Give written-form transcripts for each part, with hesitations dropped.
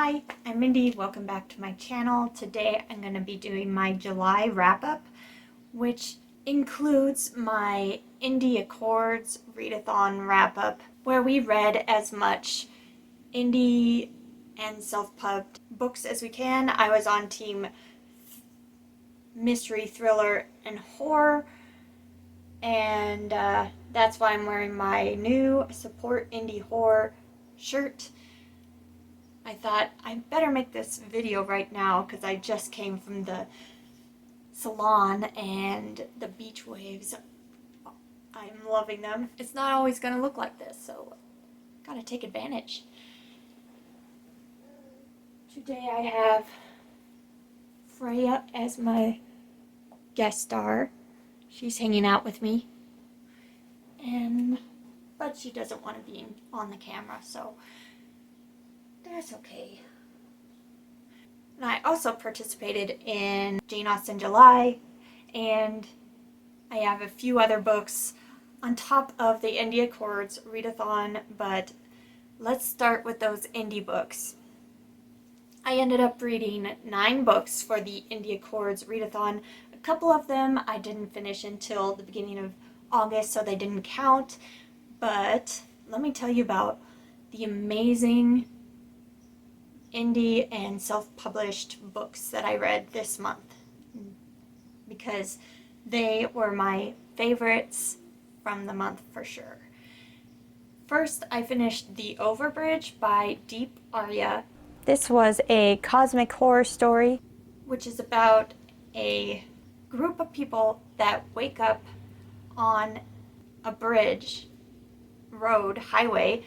Hi, I'm Mindy. Welcome back to my channel. Today I'm going to be doing my July wrap-up, which includes my Indie Accords Readathon wrap-up, where we read as much indie and self-pubbed books as we can. I was on team mystery, thriller, and horror, and that's why I'm wearing my new Support Indie Horror shirt. I thought I better make this video right now because I just came from the salon and the beach waves. I'm loving them. It's not always going to look like this, so gotta take advantage. Today I have Freya as my guest star. She's hanging out with me, but she doesn't want to be on the camera, so that's okay. And I also participated in Jane Austen July, and I have a few other books on top of the Indie Accords Readathon, but let's start with those indie books. I ended up reading 9 books for the Indie Accords Readathon. A couple of them I didn't finish until the beginning of August, so they didn't count, but let me tell you about the amazing indie and self-published books that I read this month, because they were my favorites from the month for sure. First, I finished The Overbridge by Deep Arya. This was a cosmic horror story, which is about a group of people that wake up on a bridge, road, highway,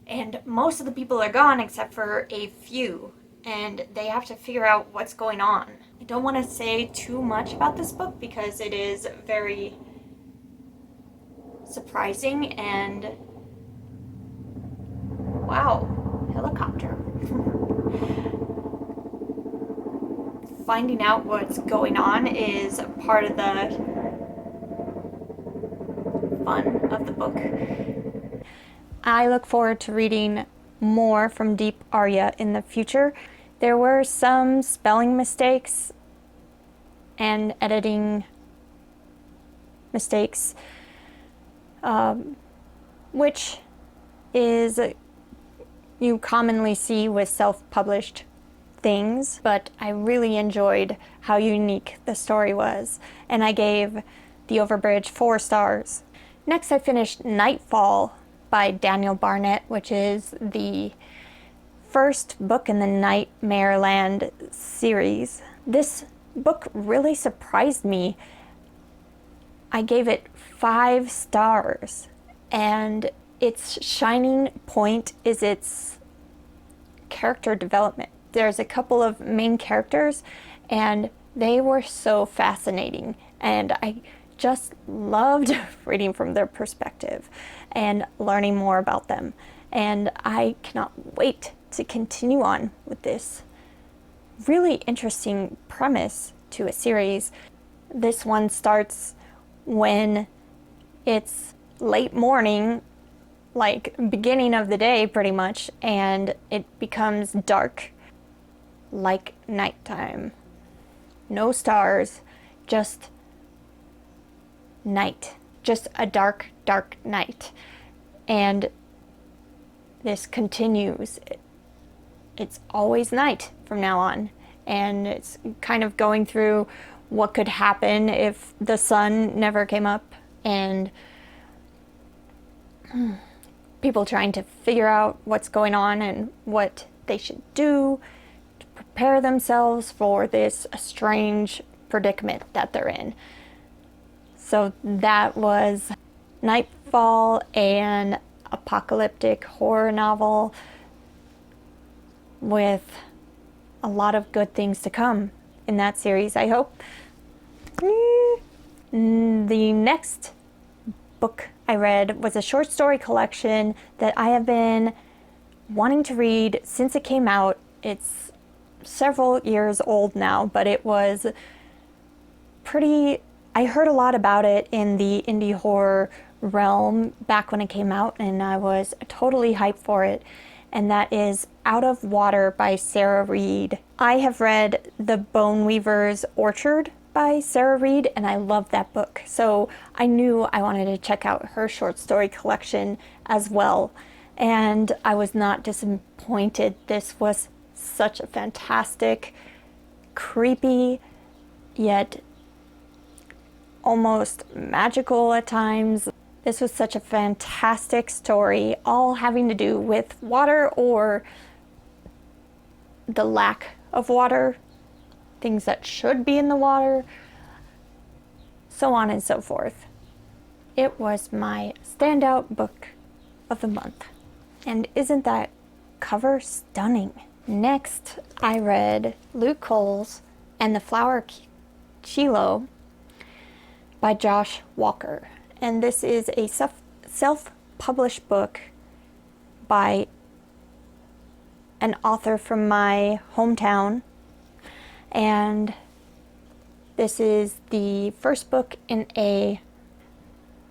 and most of the people are gone except for a few, and they have to figure out what's going on. I don't want to say too much about this book because it is very surprising and wow, helicopter. Finding out what's going on is part of the fun of the book. I look forward to reading more from Deep Arya in the future. There were some spelling mistakes and editing mistakes, which is you commonly see with self-published things, but I really enjoyed how unique the story was, and I gave The Overbridge 4 stars. Next, I finished Nightfall by Daniel Barnett, which is the first book in the Nightmare Land series. This book really surprised me. I gave it 5 stars, and its shining point is its character development. There's a couple of main characters, and they were so fascinating, and I just loved reading from their perspective and learning more about them. And I cannot wait to continue on with this really interesting premise to a series. This one starts when it's late morning, like beginning of the day pretty much, and it becomes dark like nighttime. No stars, just night. Just a dark, dark night. And this continues. It's always night from now on. And it's kind of going through what could happen if the sun never came up, and people trying to figure out what's going on and what they should do to prepare themselves for this strange predicament that they're in. So that was Nightfall, an apocalyptic horror novel with a lot of good things to come in that series, I hope. The next book I read was a short story collection that I have been wanting to read since it came out. It's several years old now, but it was I heard a lot about it in the indie horror realm back when it came out, and I was totally hyped for it. and that is Out of Water by Sarah Reed. I have read The Bone Weaver's Orchard by Sarah Reed, and I love that book. So I knew I wanted to check out her short story collection as well. And I was not disappointed. This was such a fantastic, creepy, yet almost magical at times. This was such a fantastic story, all having to do with water or the lack of water, things that should be in the water, so on and so forth. It was my standout book of the month. And isn't that cover stunning? Next, I read Luke Cole's And the Flower Chiloe by Josh Walker. And this is a self-published book by an author from my hometown. And this is the first book in a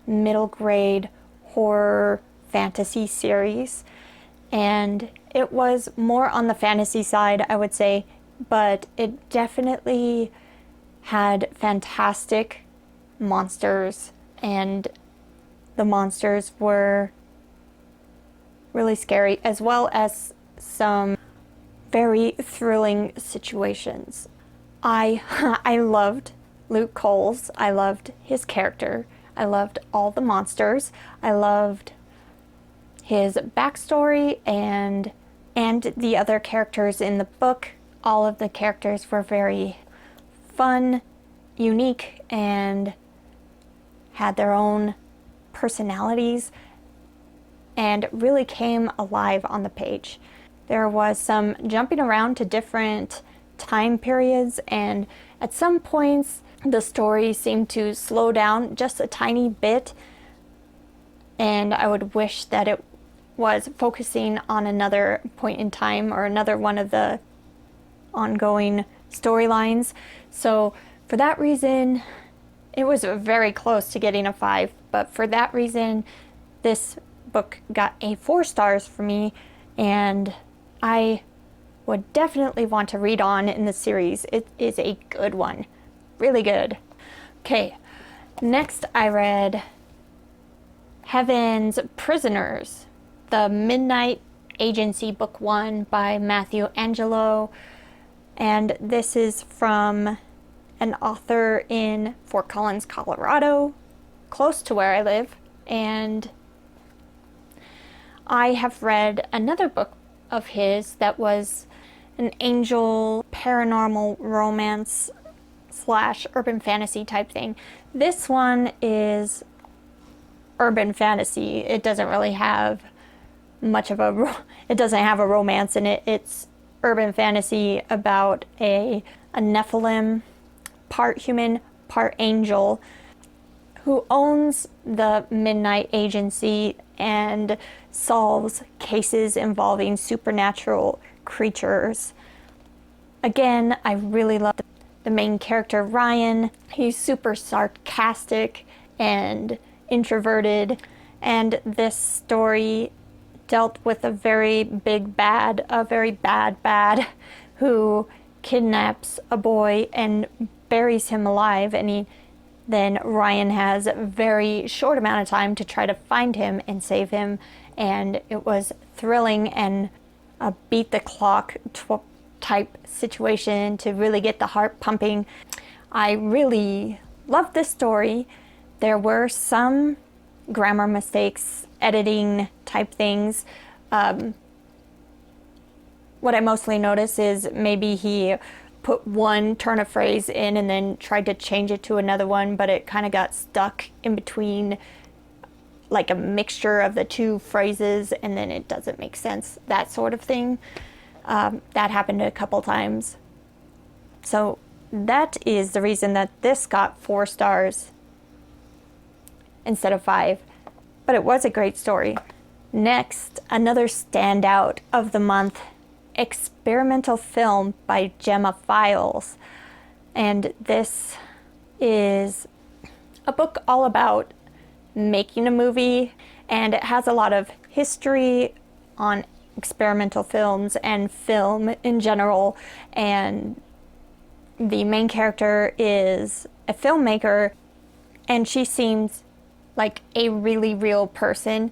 middle grade horror fantasy series. And it was more on the fantasy side, I would say, but it definitely had fantastic monsters, and the monsters were really scary, as well as some very thrilling situations. I loved Luke Cole's. I loved his character. I loved all the monsters. I loved his backstory and the other characters in the book. All of the characters were very fun, unique, and had their own personalities and really came alive on the page. There was some jumping around to different time periods, and at some points the story seemed to slow down just a tiny bit, and I would wish that it was focusing on another point in time or another one of the ongoing storylines. So for that reason, it was very close to getting a 5, but for that reason, this book got a 4 stars for me, and I would definitely want to read on in the series. It is a good one. Really good. Okay, next I read Heaven's Prisoners, the Midnight Agency Book 1 by Matthew Angelo, and this is from an author in Fort Collins, Colorado, close to where I live, and I have read another book of his that was an angel paranormal romance / urban fantasy type thing. This one is urban fantasy. It doesn't really have much of it doesn't have a romance in it. It's urban fantasy about a Nephilim, part human, part angel, who owns the Midnight Agency and solves cases involving supernatural creatures. Again, I really love the main character, Ryan. He's super sarcastic and introverted, and this story dealt with a very bad bad, who kidnaps a boy and buries him alive, and then Ryan has a very short amount of time to try to find him and save him, and it was thrilling and a beat the clock type situation to really get the heart pumping. I really loved this story. There were some grammar mistakes, editing type things. What I mostly noticed is maybe he put one turn of phrase in and then tried to change it to another one, but it kind of got stuck in between, like a mixture of the two phrases, and then it doesn't make sense, that sort of thing. That happened a couple times. So that is the reason that this got 4 stars instead of 5. But it was a great story. Next, another standout of the month, experimental film by Gemma Files. And this is a book all about making a movie, and it has a lot of history on experimental films and film in general, and the main character is a filmmaker, and she seems like a really real person.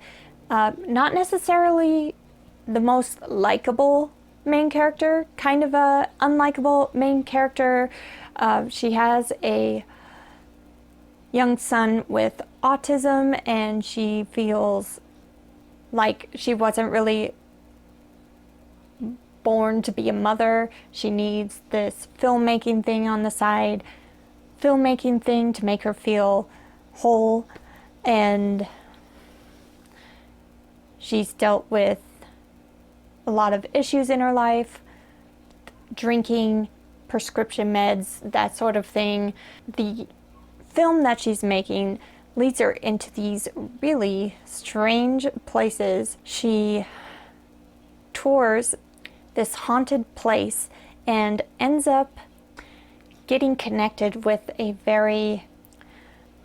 Not necessarily the most likable main character, kind of a unlikable main character. She has a young son with autism, and she feels like she wasn't really born to be a mother. She needs this filmmaking thing on the side, filmmaking thing to make her feel whole, and she's dealt with a lot of issues in her life, drinking, prescription meds, that sort of thing. The film that she's making leads her into these really strange places. She tours this haunted place and ends up getting connected with a very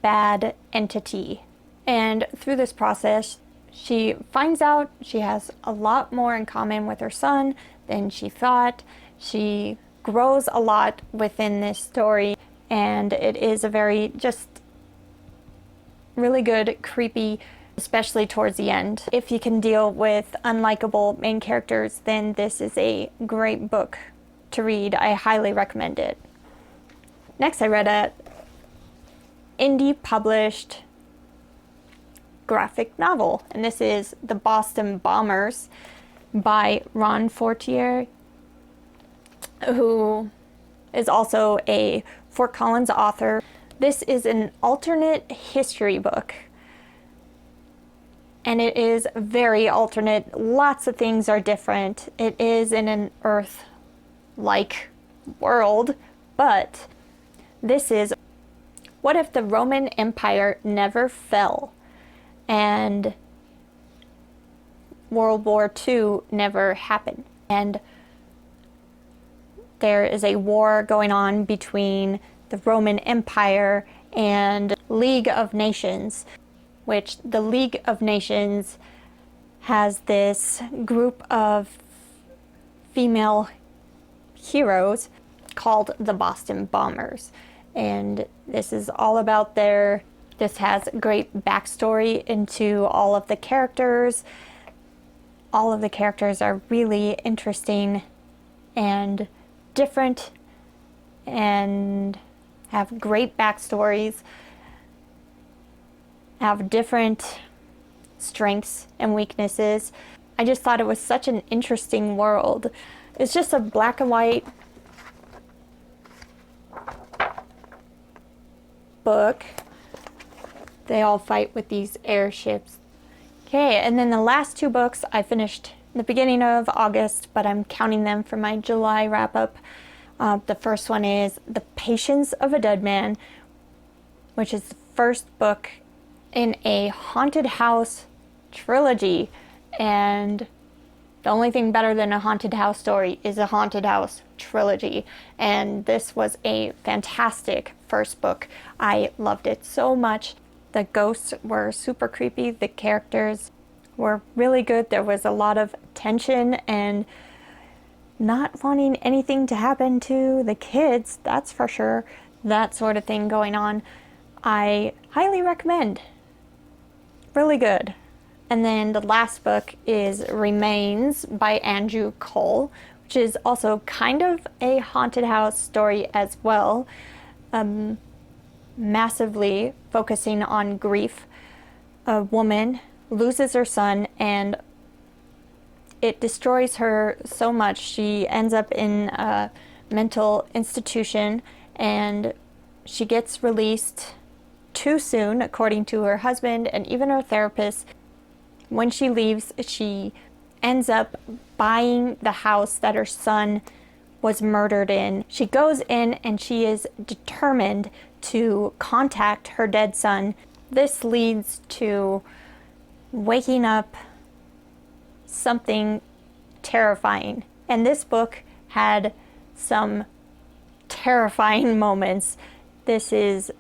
bad entity. And through this process, she finds out she has a lot more in common with her son than she thought. She grows a lot within this story, and it is a very just really good, creepy, especially towards the end. If you can deal with unlikable main characters, then this is a great book to read. I highly recommend it. Next, I read a indie published graphic novel, and this is The Boston Bombers by Fortier, who is also a Fort Collins author. This is an alternate history book, and it is very alternate. Lots of things are different. It is in an Earth-like world, but this is, what if the Roman Empire never fell and World War II never happened, and there is a war going on between the Roman Empire and League of Nations, which the League of Nations has this group of female heroes called the Boston Bombers. And this is all about this has great backstory into all of the characters. All of the characters are really interesting and different and have great backstories, have different strengths and weaknesses. I just thought it was such an interesting world. It's just a black and white book. They all fight with these airships. Okay, and then the last two books I finished in the beginning of August, but I'm counting them for my July wrap-up. The first one is The Patience of a Dead Man, which is the first book in a haunted house trilogy. And the only thing better than a haunted house story is a haunted house trilogy. And this was a fantastic first book. I loved it so much. The ghosts were super creepy. The characters were really good. There was a lot of tension and not wanting anything to happen to the kids, that's for sure. That sort of thing going on. I highly recommend. Really good. And then the last book is Remains by Andrew Cull, which is also kind of a haunted house story as well. Massively focusing on grief. A woman loses her son, and it destroys her so much. She ends up in a mental institution, and she gets released too soon, according to her husband and even her therapist. When she leaves, she ends up buying the house that her son was murdered in. She goes in and she is determined to contact her dead son. This leads to waking up something terrifying. And this book had some terrifying moments. This is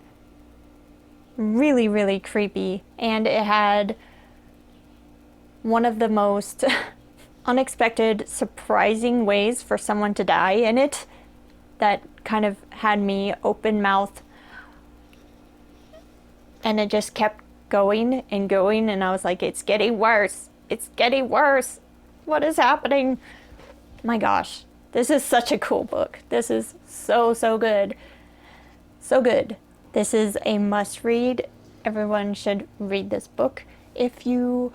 really, really creepy. And it had one of the most unexpected, surprising ways for someone to die in it that kind of had me open mouth. And it just kept going and going, and I was like, it's getting worse. It's getting worse. What is happening? My gosh, this is such a cool book. This is so, so good. So good. This is a must read. Everyone should read this book if you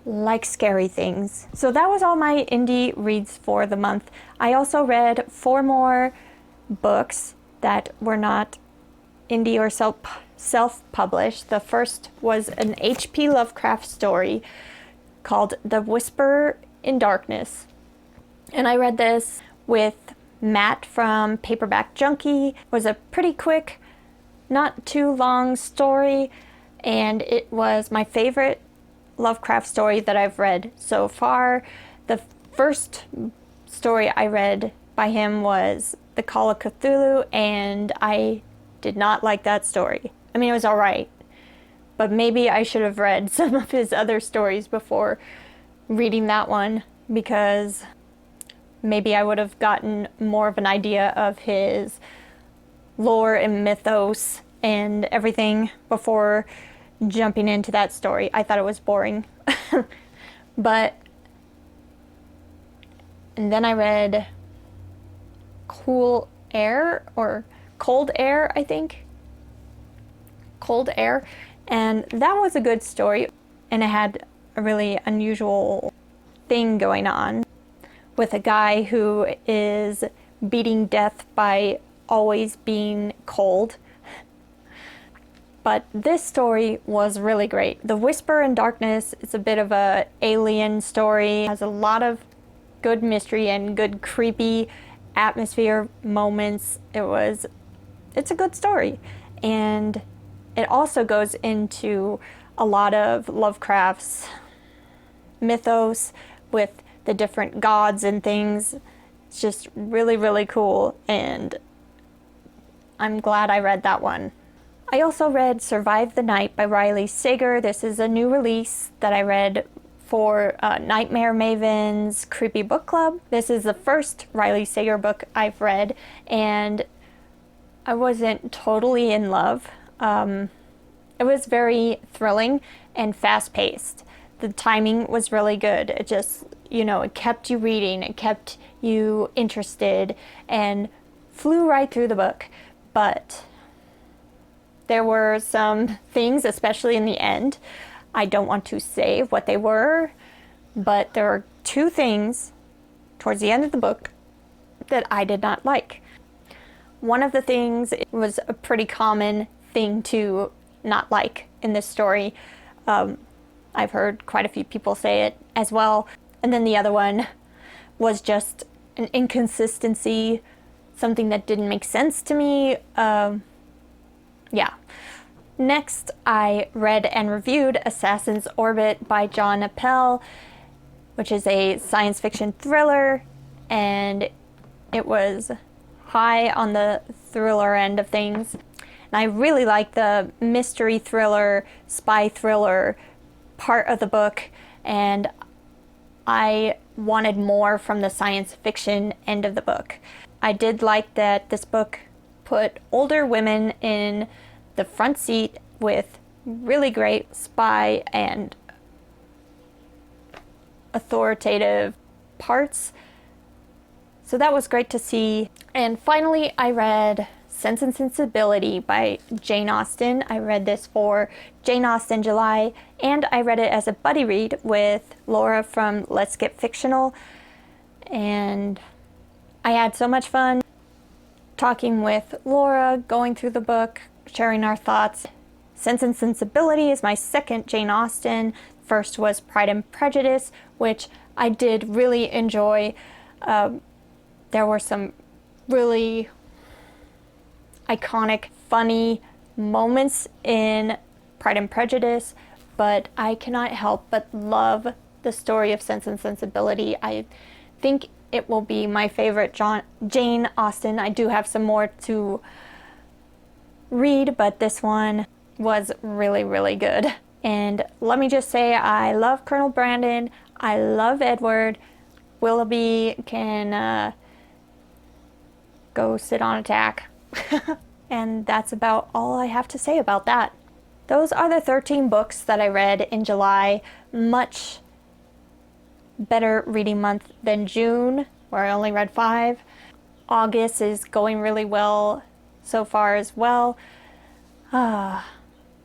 like scary things. So that was all my indie reads for the month. I also read 4 more books that were not indie or self-published. The first was an H.P. Lovecraft story called The Whisper in Darkness. And I read this with Matt from Paperback Junkie. It was a pretty quick, not too long story, and it was my favorite Lovecraft story that I've read so far. The first story I read by him was The Call of Cthulhu, and I did not like that story. I mean, it was alright, but maybe I should have read some of his other stories before reading that one, because maybe I would have gotten more of an idea of his lore and mythos and everything before jumping into that story. I thought it was boring. And then I read Cold Air, I think. Cold Air. And that was a good story. And it had a really unusual thing going on with a guy who is beating death by always being cold. But this story was really great. The Whisper in Darkness is a bit of a alien story. It has a lot of good mystery and good creepy atmosphere moments. It's a good story. And it also goes into a lot of Lovecraft's mythos with the different gods and things. It's just really, really cool, and I'm glad I read that one. I also read Survive the Night by Riley Sager. This is a new release that I read for Nightmare Maven's Creepy Book Club. This is the first Riley Sager book I've read, and I wasn't totally in love. It was very thrilling and fast-paced. The timing was really good. It just, it kept you reading, it kept you interested, and flew right through the book. But there were some things, especially in the end, I don't want to say what they were, but there were 2 things towards the end of the book that I did not like. One of the things was a pretty common thing to not like in this story. I've heard quite a few people say it as well. And then the other one was just an inconsistency, something that didn't make sense to me. Yeah. Next, I read and reviewed Assassin's Orbit by John Appel, which is a science fiction thriller, and it was high on the thriller end of things. And I really like the mystery thriller, spy thriller part of the book, and I wanted more from the science fiction end of the book. I did like that this book put older women in the front seat with really great spy and authoritative parts. So that was great to see. And finally, I read Sense and Sensibility by Jane Austen. I read this for Jane Austen July, and I read it as a buddy read with Laura from Let's Get Fictional. And I had so much fun talking with Laura, going through the book, sharing our thoughts. Sense and Sensibility is my second Jane Austen. First was Pride and Prejudice, which I did really enjoy. There were some really iconic, funny moments in Pride and Prejudice, but I cannot help but love the story of Sense and Sensibility. I think it will be my favorite Jane Austen. I do have some more to read, but this one was really, really good. And let me just say, I love Colonel Brandon. I love Edward. Willoughby can go sit on attack. And that's about all I have to say about that. Those are the 13 books that I read in July. Much better reading month than June, where I only read 5. August is going really well so far as well. I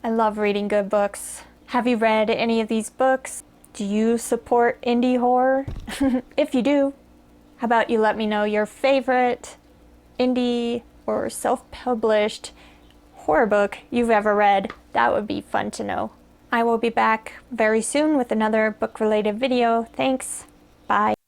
love reading good books. Have you read any of these books? Do you support indie horror? If you do, how about you let me know your favorite indie or self-published horror book you've ever read. That would be fun to know. I will be back very soon with another book-related video. Thanks. Bye.